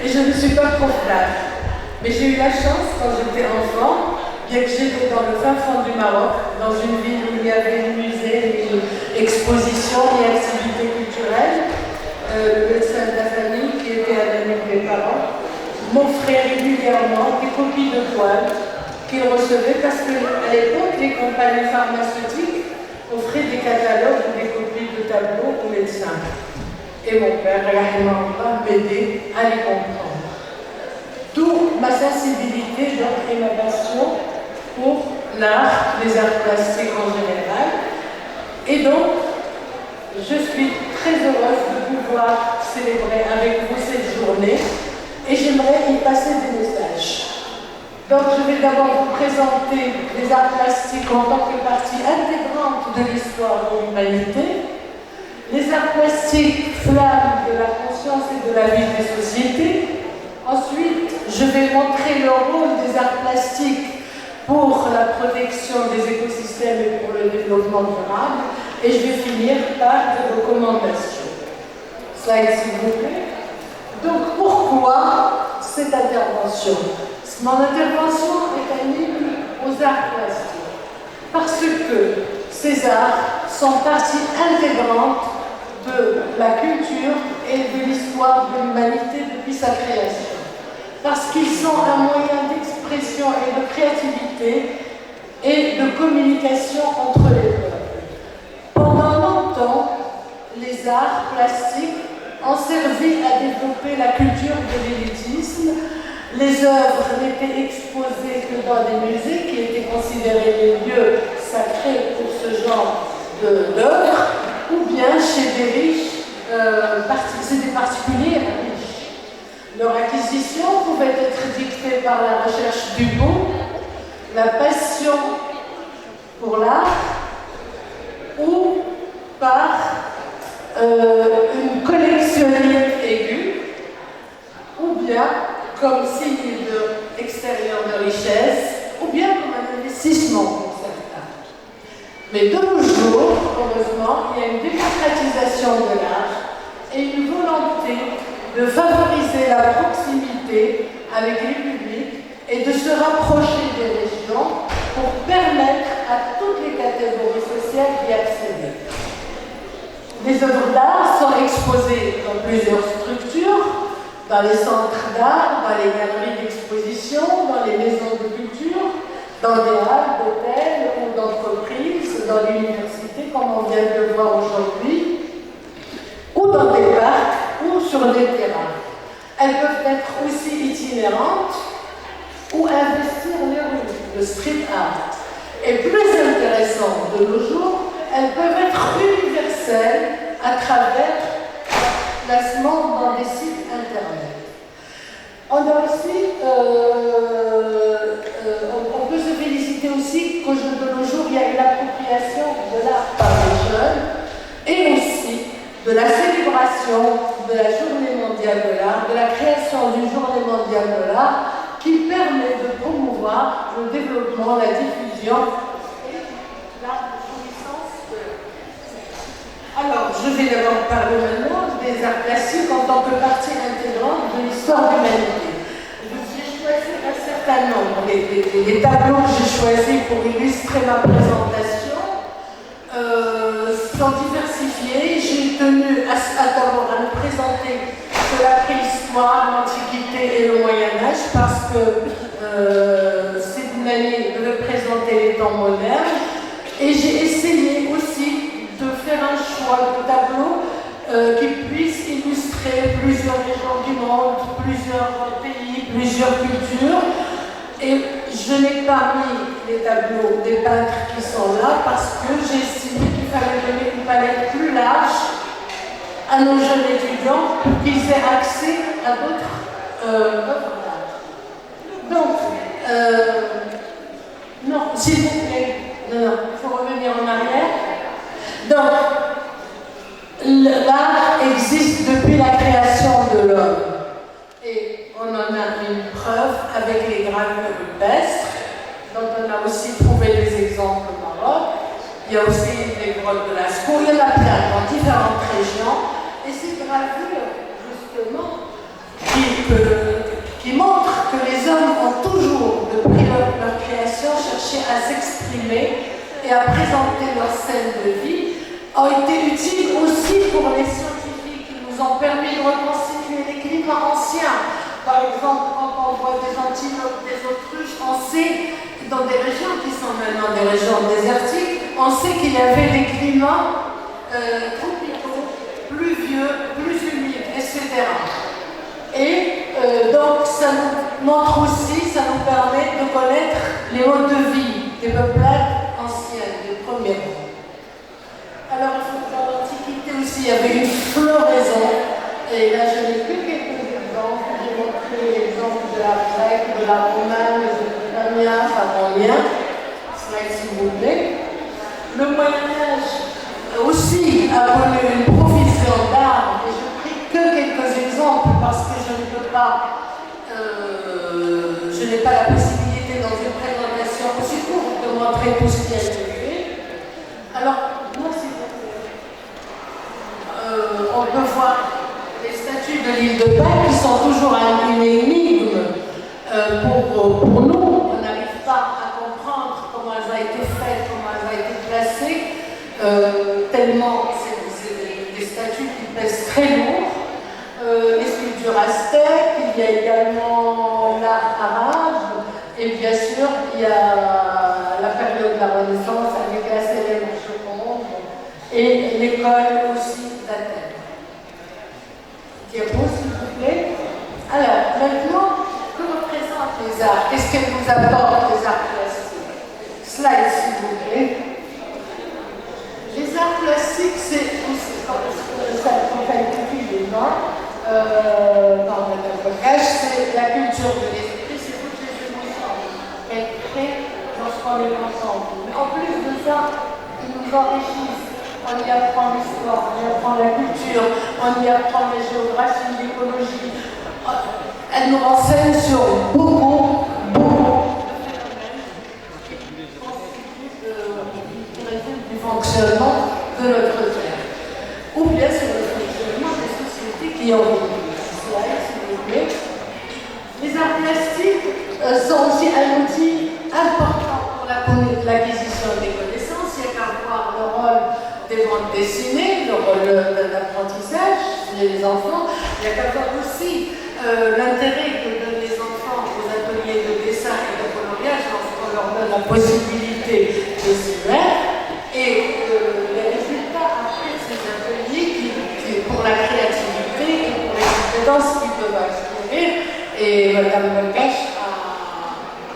Et je ne suis pas prof d'art. Mais j'ai eu la chance, quand j'étais enfant, bien que j'étais dans le fin fond du Maroc, dans une ville où il y avait des musées, des expositions et activités culturelles, le médecin de la famille qui était un ami de mes parents m'offrait régulièrement des copies de toiles qu'il recevait parce qu'à l'époque, les compagnies pharmaceutiques offraient des catalogues ou des copies de tableaux aux médecins. Et mon père, rahimahullah, m'aidait à les comprendre. D'où ma sensibilité donc, et ma passion pour l'art, les arts plastiques en général. Et donc, je suis très heureuse de pouvoir célébrer avec vous cette journée et j'aimerais y passer des messages. Donc, je vais d'abord vous présenter les arts plastiques en tant que partie intégrante de l'histoire de l'humanité, les arts plastiques, flammes de la conscience et de la vie des sociétés. Ensuite, je vais montrer le rôle des arts plastiques pour la protection des écosystèmes et pour le développement durable. Et je vais finir par des recommandations. Slide, s'il vous plaît. Donc, pourquoi cette intervention? Mon intervention est un hymne aux arts plastiques. Parce que ces arts sont partie intégrante de la culture et de l'histoire de l'humanité depuis sa création. Parce qu'ils sont un moyen d'expression et de créativité et de communication entre les peuples. Pendant longtemps, les arts plastiques ont servi à développer la culture de l'élitisme. Les œuvres n'étaient exposées que dans des musées qui étaient considérés les lieux sacrés pour ce genre d'œuvres, ou bien chez des riches, c'est des particuliers riches. Leur acquisition pouvait être dictée par la recherche du beau, la passion pour l'art, ou par une collectionnerie aiguë, ou bien comme signe extérieur de richesse, ou bien comme un investissement pour certains. Mais de nos jours, heureusement, il y a une démocratisation de l'art et une volonté de favoriser la proximité avec les publics et de se rapprocher des régions pour permettre à toutes les catégories sociales d'y accéder. Les œuvres d'art sont exposées dans plusieurs structures, dans les centres d'art, dans les galeries d'exposition, dans les maisons de culture, dans des halles d'hôtels ou d'entreprises, dans l'université, comme on vient de le voir aujourd'hui, ou dans des parcs ou sur des terrains. Elles peuvent être aussi itinérantes ou investir les rues, le street art. Et plus intéressant de nos jours, elles peuvent être universelles à travers placement dans des sites internet. On a aussi, on peut se féliciter aussi qu'au jour de nos jours, il y a une appropriation de l'art par les jeunes et aussi de la célébration de la Journée mondiale de l'art, de la création d'une Journée mondiale de l'art qui permet de promouvoir le développement, la diffusion et la jouissance de l'art. Alors, je vais d'abord parler maintenant des arts plastiques en tant que partie intégrante de l'histoire de l'humanité. J'ai choisi un certain nombre. Les tableaux que j'ai choisis pour illustrer ma présentation sont diversifiés. J'ai tenu d'abord à nous présenter de la préhistoire, l'Antiquité et le Moyen-Âge parce que c'est une année de représenter les temps modernes. Et j'ai essayé aussi de faire un choix de tableaux qui puisse illustrer plusieurs régions du monde, plusieurs pays, plusieurs cultures. Et je n'ai pas mis les tableaux des peintres qui sont là parce que j'ai estimé qu'il fallait donner une palette plus large à nos jeunes étudiants pour qu'ils aient accès à d'autres œuvres d'art. Donc, non, s'il vous plaît, non, il faut revenir en arrière. Donc, l'art existe depuis la création de l'homme. Et on en a une preuve avec les gravures rupestres. Donc, on a aussi trouvé des exemples au Maroc. Il y a aussi les grottes de Lascaux. Il y en a plein dans différentes régions. Et ces gravures, justement, que à s'exprimer et à présenter leur scène de vie ont été utiles aussi pour les scientifiques qui nous ont permis de reconstituer les climats anciens. Par exemple, quand on voit des antilopes, des autruches, on sait, dans des régions qui sont maintenant des régions désertiques, on sait qu'il y avait des climats tropicaux, pluvieux, plus humides, etc. Et donc ça nous montre aussi, ça nous permet de connaître les modes de vie des peuplades anciennes, des premiers mondes. Alors dans l'Antiquité aussi, il y avait une floraison, et là je n'ai plus quelques exemples, j'ai montré l'exemple de la grecque, de la romaine, de l'Amien, pharaonien, slide s'il vous plaît. Le Moyen-Âge aussi a connu une provision d'art, et je ne prie que quelques exemples parce que je ne peux pas, je n'ai pas la possibilité dans une présentation aussi courte de montrer tout ce qui a été fait. Alors, moi, s'il vous plaît, on peut voir les statues de l'île de Pâques qui sont toujours une énigme pour nous. On n'arrive pas à comprendre comment elles ont été faites, comment elles ont été placées. Tellement c'est des statues qui pèsent très lourd. Les sculptures aztèques, il y a également l'art arabe, et bien sûr, il y a la période de la Renaissance avec la célèbre Joconde et l'école aussi d'Athènes. Diapo, s'il vous plaît. Alors, maintenant, que représentent les arts? Qu'est-ce qu'elles nous apportent, les arts plastiques? Slide, s'il vous plaît. Les arts plastiques, c'est ça qualifie les gens, dans le bagage, c'est la culture de l'esprit, c'est toutes les émotions qu'elles créent lorsqu'on est ensemble. Mais en plus de ça, ils nous enrichissent. On y apprend l'histoire, on y apprend la culture, on y apprend la géographie, l'écologie. Elles nous renseignent sur beaucoup du fonctionnement de notre Terre, ou bien sur le fonctionnement des sociétés qui ont vécu. S'il vous plaît. Les arts plastiques sont aussi un outil important pour l'acquisition des connaissances. Il y a qu'à voir le rôle des bandes dessinées, le rôle de l'apprentissage chez les enfants. Il y a qu'à voir aussi l'intérêt que donnent les enfants aux ateliers de dessin et de coloriage lorsqu'on leur donne la possibilité de s'y mettre. Et les résultats après ces ateliers qui, pour la créativité et pour les compétences qu'ils peuvent acquérir. Et Mme Bakash a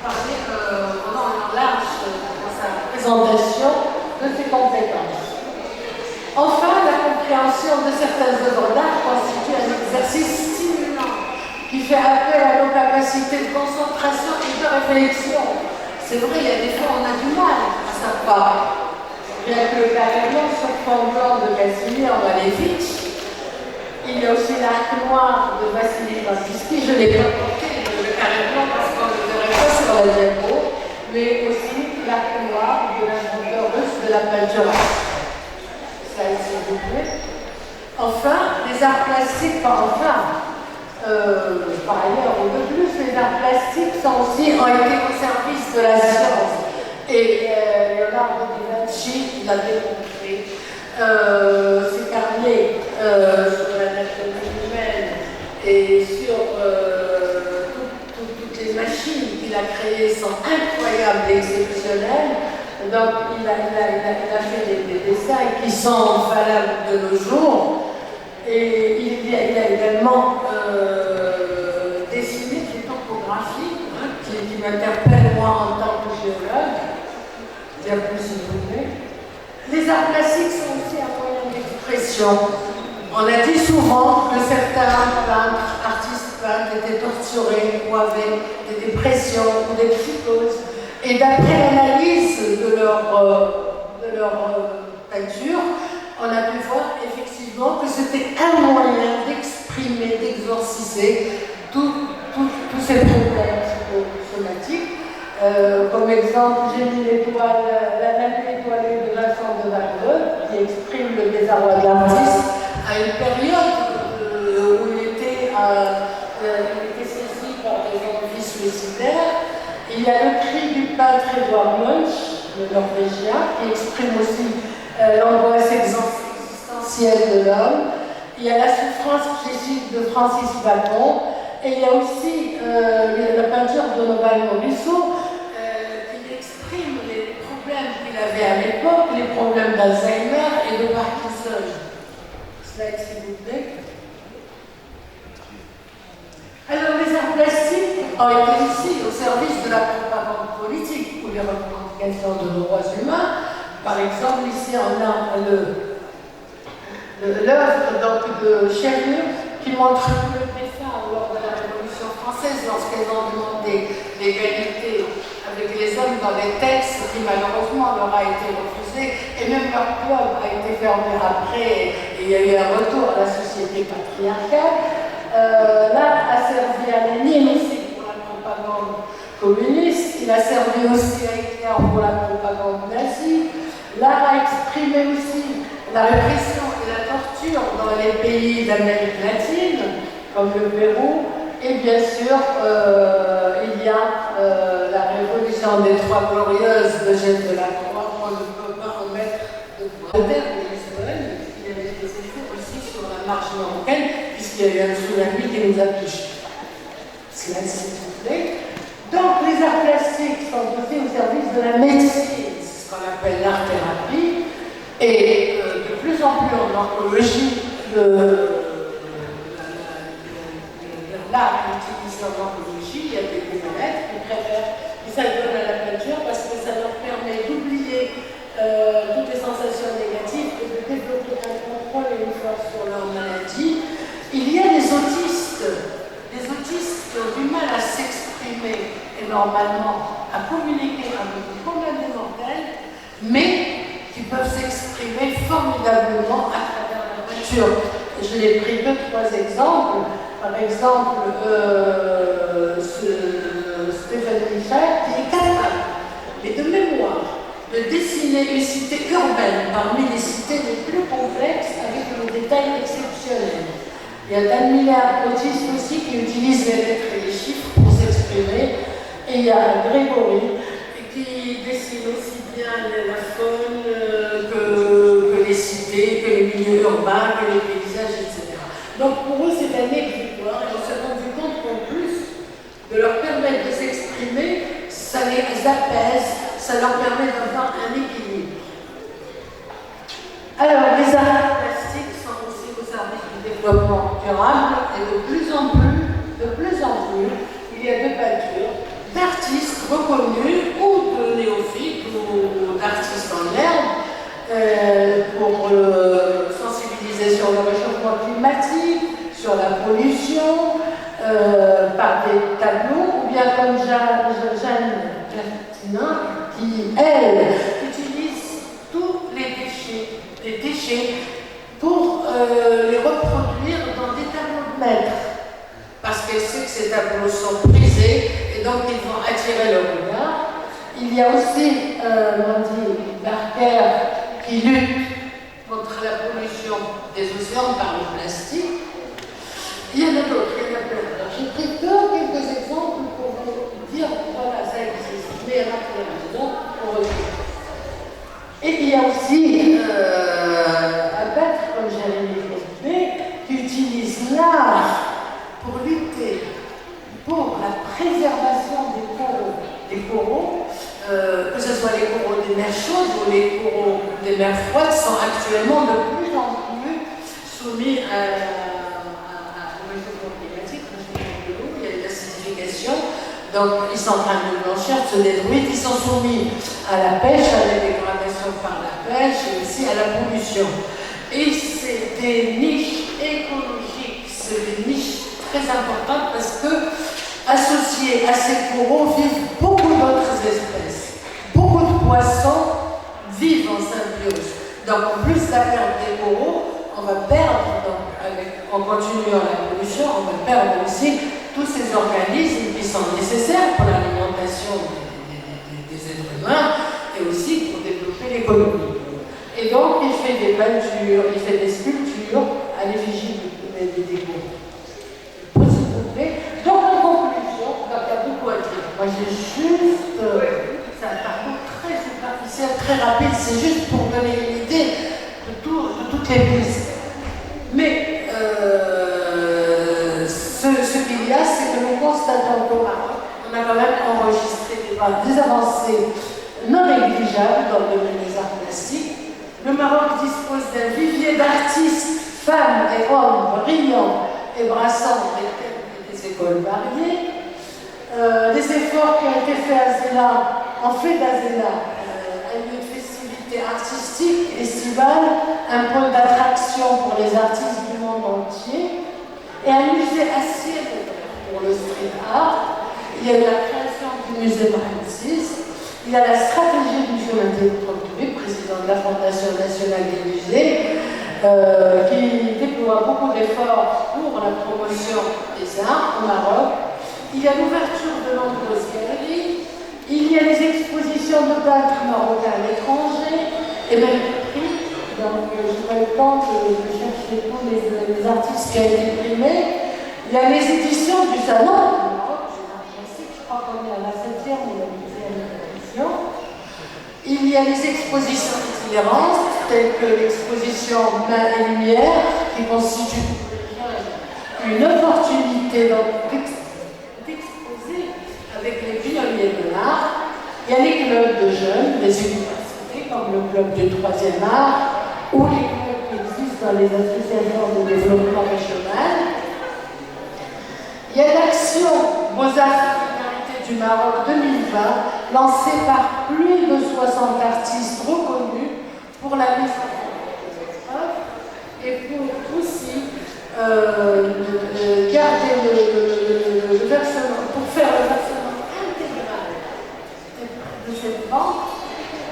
parlé pendant un large dans sa présentation de ces compétences. Enfin, la compréhension de certaines œuvres d'art constitue un exercice stimulant qui fait appel à nos capacités de concentration et de réflexion. C'est vrai, il y a des fois on a du mal à savoir. Bien que le carré blanc sur fond blanc de Casimir Malevich, il y a aussi l'arc noir de Vassili Kandinsky. Je n'ai pas porté le carré blanc parce qu'on ne le verrait pas sur la diapo, mais aussi l'arc noir de l'inventeur russe de la peinture. Ça, s'il vous plaît. Enfin, les arts plastiques, par ailleurs, ou de plus, les arts plastiques ont été au service de la science. Et Leonardo da Vinci l'a démontré. Ses carnets sur l'anatomie humaine et sur toutes les machines qu'il a créées sont incroyables et exceptionnelles. Donc il a fait des dessins qui sont valables de nos jours. Et il a également dessiné des topographies qui m'interpellent moi en tant que géologue. S'il vous plaît. Les arts plastiques sont aussi un moyen d'expression. On a dit souvent que certains peintres, artistes peintres étaient torturés ou avaient des dépressions ou des psychoses. Et d'après l'analyse de leur peinture, on a pu voir effectivement que c'était un moyen d'exprimer, d'exorciser tous ces problèmes psychosomatiques. Comme exemple, j'ai mis l'étoile, la nuit étoilée de Vincent de Van Gogh, qui exprime le désarroi de l'artiste à une période où il était saisi par des envies suicidaires. Il y a le cri du peintre Edvard Munch, le norvégien, qui exprime aussi l'angoisse existentielle de l'homme. Il y a la souffrance psychique de Francis Bacon. Et il y a aussi la peinture de Nobel Morisot, qui exprime les problèmes qu'il avait à l'époque, les problèmes d'Alzheimer et de Parkinson. Slide, s'il vous plaît. Alors, les arts plastiques ont été ici au service de la propagande politique ou les revendications de nos droits humains. Par exemple, ici, on a l'œuvre de Cherbourg qui montre le dessin lors de la Révolution française lorsqu'elles ont demandé l'égalité avec les hommes dans les textes qui malheureusement leur a été refusé et même leur club a été fermé après et il y a eu un retour à la société patriarcale. L'art a servi à Lénine aussi pour la propagande communiste, il a servi aussi à Hitler pour la propagande nazie. L'art a exprimé aussi la répression et la torture dans les pays d'Amérique latine, comme le Pérou, et bien sûr, il y a la révolution des Trois Glorieuses de Gilles Delacroix, on ne peut pas en mettre de terre de Lisbonne, il y avait des effets aussi sur la marche marocaine, puisqu'il y a eu un tsunami qui nous a touchés. Cela, s'il vous plaît. Donc, les arts plastiques sont aussi au service de la médecine, c'est ce qu'on appelle l'art-thérapie, et de plus en plus en oncologie, l'art utilisé en oncologie, il y a des lunettes qui préfèrent, qui s'adonnent à la peinture parce que ça leur permet d'oublier toutes les sensations négatives et de développer un contrôle et une force sur leur maladie. Il y a des autistes qui ont du mal à s'exprimer et normalement à communiquer avec des problèmes mortels, mais qui peuvent s'exprimer formidablement à travers la peinture. Je l'ai pris 2-3 exemples. Par exemple, Stéphane Michel, qui est capable, mais de mémoire, de dessiner une cité urbaine parmi les cités les plus complexes avec des détails exceptionnels. Il y a Dan Miller, autiste aussi, qui utilise les lettres et les chiffres pour s'exprimer. Et il y a Grégory, qui dessine aussi bien la faune que les cités, que les milieux urbains, que les paysages, etc. Donc pour eux, c'est un exutoire et on s'est rendu compte qu'en plus de leur permettre de s'exprimer, ça les apaise, ça leur permet d'avoir un équilibre. Alors, les arts plastiques sont aussi au service du développement durable et de plus en plus, il y a de peintures d'artistes reconnus ou de néophytes ou d'artistes en herbe pour sensibiliser sur le réchauffement climatique, sur la pollution, par des tableaux, ou bien comme Jeanne Bertinin, qui, elle, utilise tous les déchets pour les reproduire dans des tableaux de maître. Parce qu'elle sait que ces tableaux sont prisés et donc ils vont attirer le regard. Il y a aussi Mandy Barker qui lutte contre la pollution des océans par le plastique. Il y en a d'autres, il y en a plein. J'ai pris quelques exemples pour vous dire, voilà, ça existe, mais rapidement, on retrouve. Et il y a aussi un peintre comme Jérémy Cosbé qui utilise l'art pour lutter pour la préservation des coraux, que ce soit les coraux des mers chaudes ou les coraux des mers froides, sont actuellement de plus en plus soumis au réchauffement climatique, au réchauffement de l'eau, il y a de l'acidification, donc ils sont en train de blanchir, de se détruire, ils sont soumis à la pêche, à la dégradation par la pêche et aussi à la pollution. Et c'est des niches écologiques, c'est des niches très importantes parce que associés à ces coraux vivent beaucoup d'autres espèces. Beaucoup de poissons vivent en symbiose. Donc en plus de la perte des coraux, on va perdre, donc, en continuant la pollution, on va perdre aussi tous ces organismes qui sont nécessaires pour l'alimentation des êtres humains et aussi pour développer l'économie. Et donc il fait des peintures, il fait des sculptures à l'effigie des coraux. Donc, en conclusion, il y a beaucoup à dire. Moi, j'ai juste très rapide, c'est juste pour donner une idée de toutes les pistes. Mais ce qu'il y a, c'est que nous constatons qu'au Maroc, on a quand même enregistré des avancées non négligeables dans le domaine des arts plastiques. Le Maroc dispose d'un vivier d'artistes, femmes et hommes brillants et brassant des écoles variées. Les efforts qui ont été faits à Zéna ont fait d'Azéna un lieu de festivité artistique, estivale, un pôle d'attraction pour les artistes du monde entier et un musée assiette pour le street art. Il y a eu la création du musée Francis, il y a la stratégie du Jonathan Troctuy, président de la Fondation nationale des musées, qui déploie beaucoup d'efforts pour la promotion des arts au Maroc. Il y a l'ouverture de nombreuses galeries, il y a les expositions de peintres marocains à l'étranger, et même des prix. Donc, je n'ai pas eu le temps de chercher tous les artistes qui ont été primés. Il y a les éditions du Salon du Maroc, je crois qu'on est à la 7e ou la 8e édition. Il y a les expositions itinérantes, telles que l'exposition Main et Lumière, qui constitue une opportunité d'exposer avec les pionniers de l'art. Il y a les clubs de jeunes, les universités, comme le club du 3e art, ou les clubs qui existent dans les associations de développement régional. Il y a l'action Beaux-Arts du Maroc 2020, lancée par plus de 60 artistes reconnus pour la mise en œuvre et pour aussi garder le versement, pour faire le versement intégral de cette vente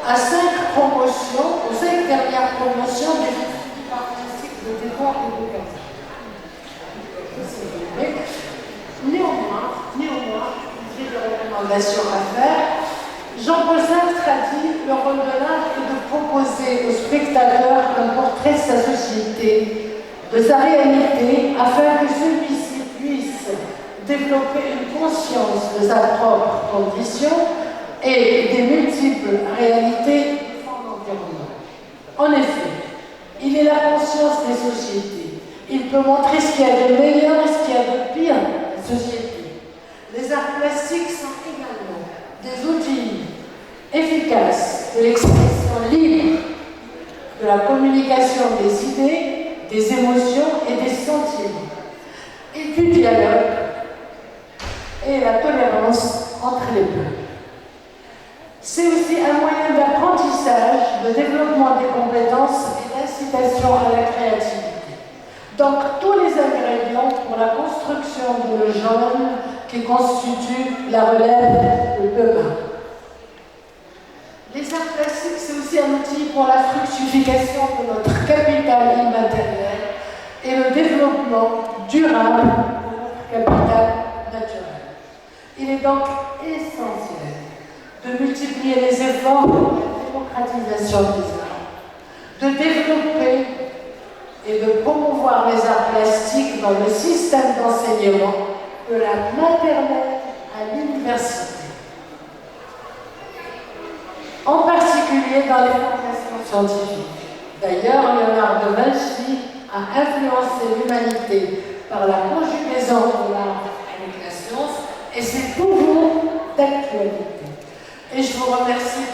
à 5 promotions, aux 5 dernières promotions des instituts artistiques de décor et de quartier. Néanmoins, j'ai des recommandations à faire. Jean-Paul Sartre a dit le rôle de l'art est de proposer au spectateur un portrait de sa société, de sa réalité, afin que celui-ci puisse développer une conscience de sa propre condition et des multiples réalités de son environnement. En effet, il est la conscience des sociétés. Il peut montrer ce qu'il y a de meilleur et ce qu'il y a de pire dans la société. Les arts plastiques sont également des outils efficaces de l'expression libre, de la communication des idées, des émotions et des sentiments, et du dialogue et la tolérance entre les peuples. C'est aussi un moyen d'apprentissage, de développement des compétences et d'incitation à la créativité. Donc, tous les ingrédients pour la construction de le jeune qui constitue la relève de demain. Les arts plastiques, c'est aussi un outil pour la fructification de notre capital immatériel et le développement durable de notre capital naturel. Il est donc essentiel de multiplier les efforts pour la démocratisation des arts, de développer et de promouvoir les arts plastiques dans le système d'enseignement de la maternelle à l'université. En particulier dans les formations scientifiques. D'ailleurs, Léonard de Vinci a influencé l'humanité par la conjugaison de l'art avec la science, et c'est toujours d'actualité. Et je vous remercie